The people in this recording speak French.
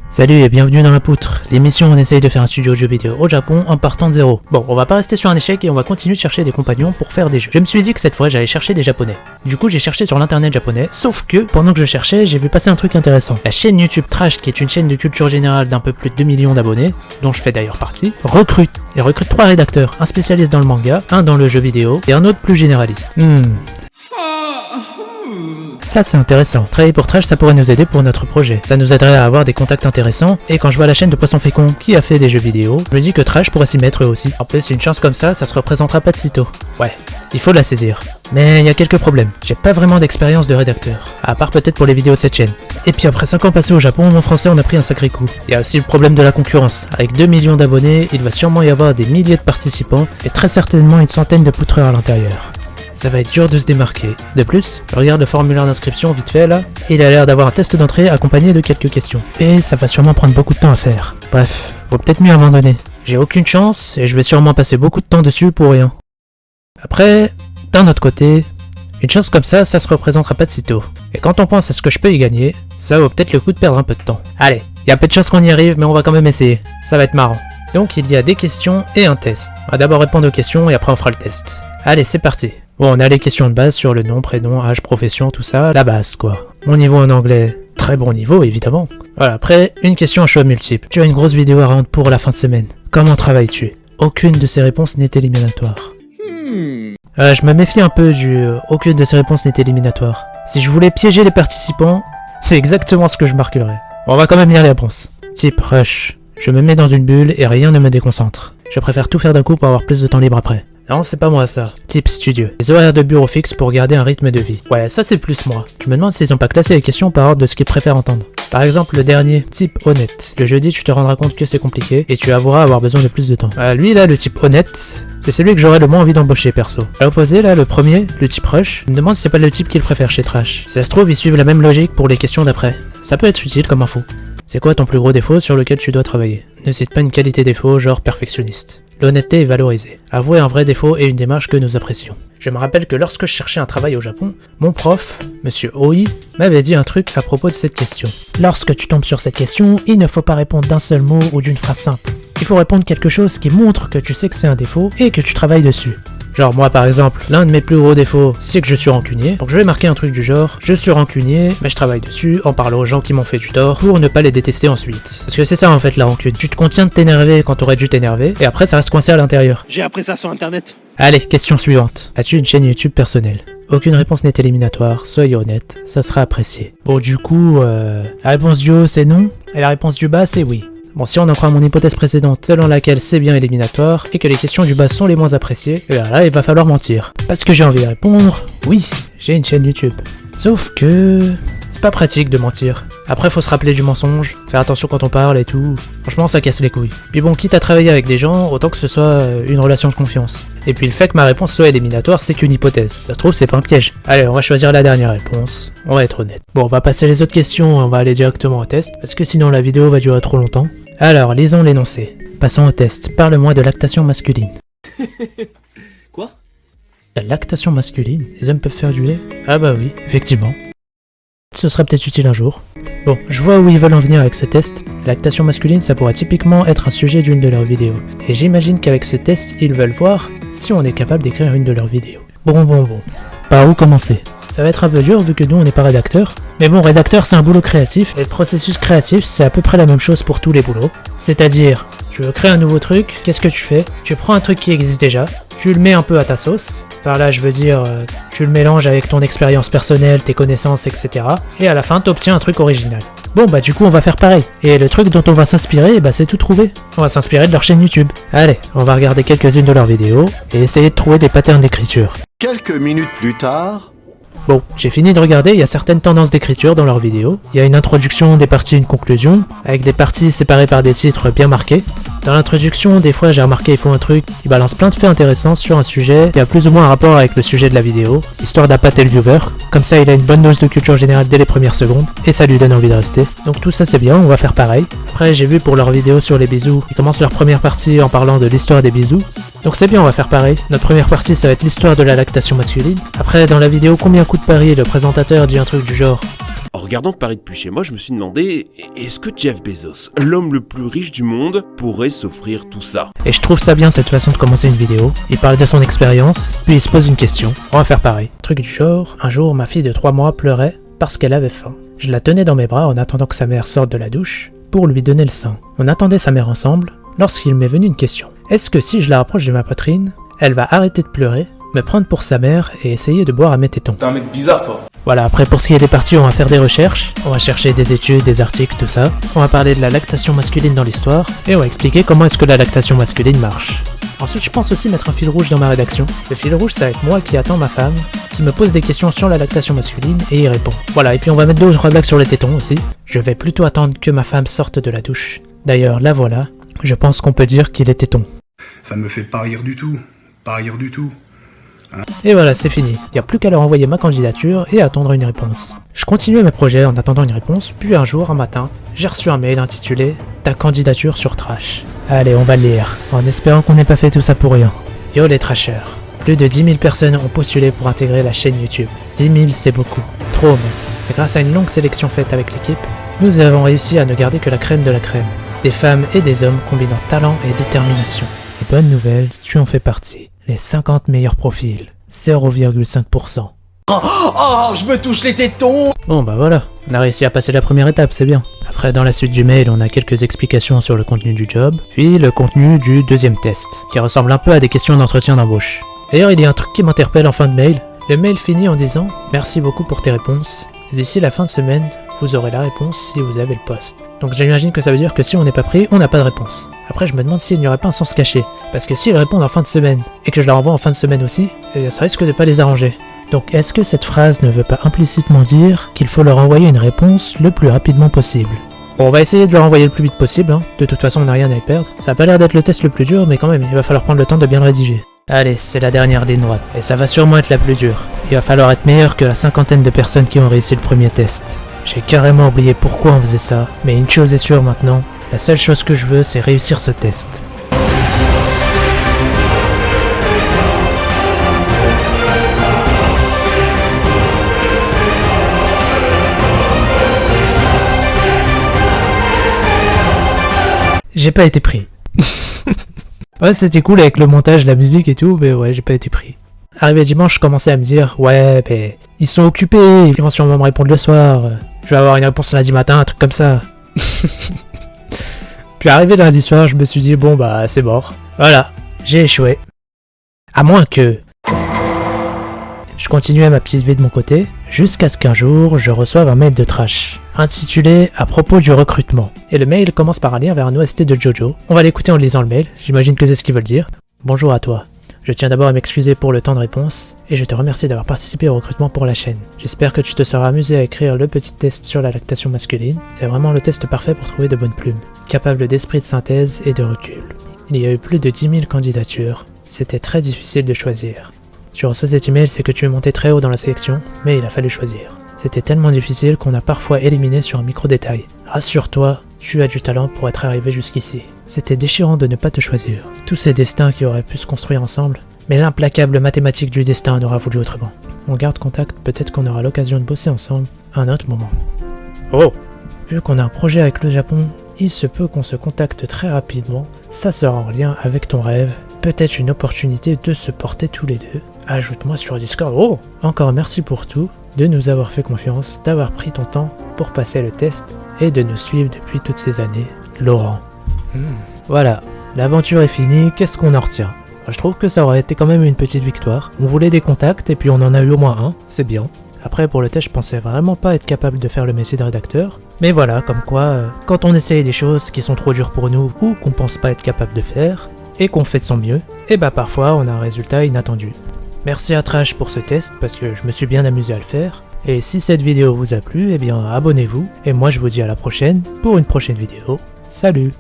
Salut et bienvenue dans La Poutre, l'émission où on essaye de faire un studio de jeux vidéo au Japon en partant de zéro. Bon, on va pas rester sur un échec et on va continuer de chercher des compagnons pour faire des jeux. Je me suis dit que cette fois j'allais chercher des japonais. Du coup j'ai cherché sur l'internet japonais, sauf que pendant que je cherchais, j'ai vu passer un truc intéressant. La chaîne YouTube Trash, qui est une chaîne de culture générale d'un peu plus de 2 millions d'abonnés, dont je fais d'ailleurs partie, recrute 3 rédacteurs, un spécialiste dans le manga, un dans le jeu vidéo et un autre plus généraliste. Ça c'est intéressant. Travailler pour Trash, ça pourrait nous aider pour notre projet. Ça nous aiderait à avoir des contacts intéressants, et quand je vois la chaîne de Poisson Fécond qui a fait des jeux vidéo, je me dis que Trash pourrait s'y mettre eux aussi. En plus, une chance comme ça se représentera pas de sitôt. Ouais, il faut la saisir. Mais il y a quelques problèmes. J'ai pas vraiment d'expérience de rédacteur, à part peut-être pour les vidéos de cette chaîne. Et puis après 5 ans passés au Japon, mon français en a pris un sacré coup. Il y a aussi le problème de la concurrence. Avec 2 millions d'abonnés, il va sûrement y avoir des milliers de participants, et très certainement une centaine de poutreurs à l'intérieur. Ça va être dur de se démarquer. De plus, je regarde le formulaire d'inscription vite fait là, et il a l'air d'avoir un test d'entrée accompagné de quelques questions. Et ça va sûrement prendre beaucoup de temps à faire. Bref, vaut peut-être mieux abandonner. J'ai aucune chance, et je vais sûrement passer beaucoup de temps dessus pour rien. Après, d'un autre côté, une chance comme ça se représentera pas de sitôt. Et quand on pense à ce que je peux y gagner, ça vaut peut-être le coup de perdre un peu de temps. Allez, il y a peu de chances qu'on y arrive, mais on va quand même essayer. Ça va être marrant. Donc il y a des questions et un test. On va d'abord répondre aux questions et après on fera le test. Allez, c'est parti. Bon, on a les questions de base sur le nom, prénom, âge, profession, tout ça, la base quoi. Mon niveau en anglais, très bon niveau évidemment. Voilà, après, une question à choix multiple. Tu as une grosse vidéo à rendre pour la fin de semaine. Comment travailles-tu? Aucune de ces réponses n'est éliminatoire. Je me méfie un peu du aucune de ces réponses n'est éliminatoire. Si je voulais piéger les participants, c'est exactement ce que je marquerais. On va quand même lire les réponses. Type rush. Je me mets dans une bulle et rien ne me déconcentre. Je préfère tout faire d'un coup pour avoir plus de temps libre après. Non, c'est pas moi ça. Type studio. Les horaires de bureau fixes pour garder un rythme de vie. Ouais, ça c'est plus moi. Je me demande s'ils ont pas classé les questions par ordre de ce qu'ils préfèrent entendre. Par exemple, le dernier, type honnête. Le jeudi, tu te rendras compte que c'est compliqué et tu avoueras avoir besoin de plus de temps. Lui là, le type honnête, c'est celui que j'aurais le moins envie d'embaucher perso. À l'opposé là, le premier, le type rush, je me demande si c'est pas le type qu'il préfère chez Trash. Si ça se trouve, ils suivent la même logique pour les questions d'après. Ça peut être utile comme info. C'est quoi ton plus gros défaut sur lequel tu dois travailler? Ne cite pas une qualité défaut genre perfectionniste. L'honnêteté est valorisée. Avouer un vrai défaut est une démarche que nous apprécions. Je me rappelle que lorsque je cherchais un travail au Japon, mon prof, Monsieur Oi, m'avait dit un truc à propos de cette question. Lorsque tu tombes sur cette question, il ne faut pas répondre d'un seul mot ou d'une phrase simple. Il faut répondre quelque chose qui montre que tu sais que c'est un défaut et que tu travailles dessus. Genre moi par exemple, l'un de mes plus gros défauts, c'est que je suis rancunier. Donc je vais marquer un truc du genre, je suis rancunier, mais je travaille dessus en parlant aux gens qui m'ont fait du tort pour ne pas les détester ensuite. Parce que c'est ça en fait la rancune. Tu te contiens de t'énerver quand t'aurais dû t'énerver, et après ça reste coincé à l'intérieur. J'ai appris ça sur internet. Allez, question suivante. As-tu une chaîne YouTube personnelle? Aucune réponse n'est éliminatoire, soyez honnête, ça sera apprécié. Bon du coup, la réponse du haut c'est non, et la réponse du bas c'est oui. Bon, si on en croit mon hypothèse précédente selon laquelle c'est bien éliminatoire et que les questions du bas sont les moins appréciées, et là il va falloir mentir. Parce que j'ai envie de répondre, oui, j'ai une chaîne YouTube. Sauf que c'est pas pratique de mentir. Après faut se rappeler du mensonge, faire attention quand on parle et tout. Franchement ça casse les couilles. Puis bon, quitte à travailler avec des gens, autant que ce soit une relation de confiance. Et puis le fait que ma réponse soit éliminatoire, c'est qu'une hypothèse. Ça se trouve c'est pas un piège. Allez, on va choisir la dernière réponse. On va être honnête. Bon, on va passer les autres questions et on va aller directement au test, parce que sinon la vidéo va durer trop longtemps. Alors, lisons l'énoncé. Passons au test. Parle-moi de lactation masculine. Quoi? La lactation masculine? Les hommes peuvent faire du lait? Ah bah oui, effectivement. Ce sera peut-être utile un jour. Bon, je vois où ils veulent en venir avec ce test. Lactation masculine, ça pourrait typiquement être un sujet d'une de leurs vidéos. Et j'imagine qu'avec ce test, ils veulent voir si on est capable d'écrire une de leurs vidéos. Bon. Par où commencer? Ça va être un peu dur vu que nous on n'est pas rédacteur. Mais bon, rédacteur c'est un boulot créatif, et le processus créatif c'est à peu près la même chose pour tous les boulots. C'est-à-dire, tu veux créer un nouveau truc, qu'est-ce que tu fais? Tu prends un truc qui existe déjà, tu le mets un peu à ta sauce, par là je veux dire, tu le mélanges avec ton expérience personnelle, tes connaissances, etc. Et à la fin t'obtiens un truc original. Bon bah du coup on va faire pareil. Et le truc dont on va s'inspirer, bah c'est tout trouvé. On va s'inspirer de leur chaîne YouTube. Allez, on va regarder quelques-unes de leurs vidéos, et essayer de trouver des patterns d'écriture. Quelques minutes plus tard... Bon, j'ai fini de regarder, il y a certaines tendances d'écriture dans leurs vidéos. Il y a une introduction, des parties, une conclusion, avec des parties séparées par des titres bien marqués. Dans l'introduction, des fois j'ai remarqué ils font un truc, ils balancent plein de faits intéressants sur un sujet qui a plus ou moins un rapport avec le sujet de la vidéo, histoire d'appâter le viewer. Comme ça il a une bonne dose de culture générale dès les premières secondes, et ça lui donne envie de rester. Donc tout ça c'est bien, on va faire pareil. Après j'ai vu pour leur vidéo sur les bisous, ils commencent leur première partie en parlant de l'histoire des bisous. Donc c'est bien, on va faire pareil. Notre première partie ça va être l'histoire de la lactation masculine. Après dans la vidéo Combien coûte Paris, le présentateur dit un truc du genre En regardant Paris depuis chez moi, je me suis demandé, est-ce que Jeff Bezos, l'homme le plus riche du monde, pourrait s'offrir tout ça? Et je trouve ça bien cette façon de commencer une vidéo. Il parle de son expérience, puis il se pose une question. On va faire pareil. Truc du genre, un jour ma fille de 3 mois pleurait parce qu'elle avait faim. Je la tenais dans mes bras en attendant que sa mère sorte de la douche pour lui donner le sein. On attendait sa mère ensemble lorsqu'il m'est venu une question. Est-ce que si je la rapproche de ma poitrine, elle va arrêter de pleurer, me prendre pour sa mère et essayer de boire à mes tétons? T'es un mec bizarre, toi. Voilà, après pour ce qui est des parties, on va faire des recherches, on va chercher des études, des articles, tout ça. On va parler de la lactation masculine dans l'histoire, et on va expliquer comment est-ce que la lactation masculine marche. Ensuite, je pense aussi mettre un fil rouge dans ma rédaction. Le fil rouge, ça va être moi qui attends ma femme, qui me pose des questions sur la lactation masculine et y répond. Voilà, et puis on va mettre 2 ou 3 blagues sur les tétons aussi. Je vais plutôt attendre que ma femme sorte de la douche. D'ailleurs, la voilà, je pense qu'on peut dire qu'il est téton. Ça me fait pas rire du tout. Pas rire du tout. Et voilà, c'est fini. Il n'y a plus qu'à leur envoyer ma candidature et attendre une réponse. Je continuais mes projets en attendant une réponse, puis un jour, un matin, j'ai reçu un mail intitulé « Ta candidature sur Trash ». Allez, on va le lire, en espérant qu'on n'ait pas fait tout ça pour rien. Yo les trashers. Plus de 10 000 personnes ont postulé pour intégrer la chaîne YouTube. 10 000 c'est beaucoup. Trop même. Et grâce à une longue sélection faite avec l'équipe, nous avons réussi à ne garder que la crème de la crème. Des femmes et des hommes combinant talent et détermination. Et bonne nouvelle, tu en fais partie. Les 50 meilleurs profils, 0,5%. Oh, je me touche les tétons. Bon bah voilà, on a réussi à passer la première étape, c'est bien. Après dans la suite du mail, on a quelques explications sur le contenu du job, puis le contenu du deuxième test, qui ressemble un peu à des questions d'entretien d'embauche. D'ailleurs il y a un truc qui m'interpelle en fin de mail. Le mail finit en disant « Merci beaucoup pour tes réponses. D'ici la fin de semaine, vous aurez la réponse si vous avez le poste. » Donc j'imagine que ça veut dire que si on n'est pas pris, on n'a pas de réponse. Après je me demande s'il n'y aurait pas un sens caché. Parce que s'ils répondent en fin de semaine, et que je la renvoie en fin de semaine aussi, ça risque de pas les arranger. Donc est-ce que cette phrase ne veut pas implicitement dire qu'il faut leur envoyer une réponse le plus rapidement possible? Bon, on va essayer de leur envoyer le plus vite possible, hein. De toute façon on n'a rien à y perdre. Ça a pas l'air d'être le test le plus dur, mais quand même, il va falloir prendre le temps de bien le rédiger. Allez, c'est la dernière ligne droite, et ça va sûrement être la plus dure. Il va falloir être meilleur que la 50aine de personnes qui ont réussi le premier test. J'ai carrément oublié pourquoi on faisait ça, mais une chose est sûre maintenant, la seule chose que je veux c'est réussir ce test. J'ai pas été pris. Ouais, c'était cool avec le montage, la musique et tout, mais ouais, j'ai pas été pris. Arrivé dimanche, je commençais à me dire, ouais, mais ils sont occupés, ils vont sûrement me répondre le soir, je vais avoir une réponse lundi matin, un truc comme ça. Puis arrivé lundi soir, je me suis dit, bon bah c'est mort. Voilà, j'ai échoué. À moins que... Je continuais ma petite vie de mon côté, jusqu'à ce qu'un jour, je reçoive un mail de Trash, intitulé « À propos du recrutement ». Et le mail commence par un lien vers un OST de Jojo. On va l'écouter en lisant le mail, j'imagine que c'est ce qu'ils veulent dire. Bonjour à toi. Je tiens d'abord à m'excuser pour le temps de réponse, et je te remercie d'avoir participé au recrutement pour la chaîne. J'espère que tu te seras amusé à écrire le petit test sur la lactation masculine. C'est vraiment le test parfait pour trouver de bonnes plumes, capable d'esprit de synthèse et de recul. Il y a eu plus de 10 000 candidatures. C'était très difficile de choisir. Tu reçois cet email, c'est que tu es monté très haut dans la sélection, mais il a fallu choisir. C'était tellement difficile qu'on a parfois éliminé sur un micro-détail. Rassure-toi, tu as du talent pour être arrivé jusqu'ici. C'était déchirant de ne pas te choisir. Tous ces destins qui auraient pu se construire ensemble, mais l'implacable mathématique du destin en aura voulu autrement. On garde contact, peut-être qu'on aura l'occasion de bosser ensemble à un autre moment. Oh! Vu qu'on a un projet avec le Japon, il se peut qu'on se contacte très rapidement. Ça sera en lien avec ton rêve. Peut-être une opportunité de se porter tous les deux. Ajoute-moi sur Discord. Oh! Encore merci pour tout, de nous avoir fait confiance, d'avoir pris ton temps pour passer le test et de nous suivre depuis toutes ces années. Laurent. Voilà, l'aventure est finie, qu'est-ce qu'on en retient? Je trouve que ça aurait été quand même une petite victoire. On voulait des contacts et puis on en a eu au moins un, c'est bien. Après pour le test je pensais vraiment pas être capable de faire le métier de rédacteur. Mais voilà, comme quoi, quand on essaye des choses qui sont trop dures pour nous ou qu'on pense pas être capable de faire, et qu'on fait de son mieux, et bah parfois on a un résultat inattendu. Merci à Trash pour ce test parce que je me suis bien amusé à le faire. Et si cette vidéo vous a plu, eh bien abonnez-vous. Et moi je vous dis à la prochaine pour une prochaine vidéo. Salut!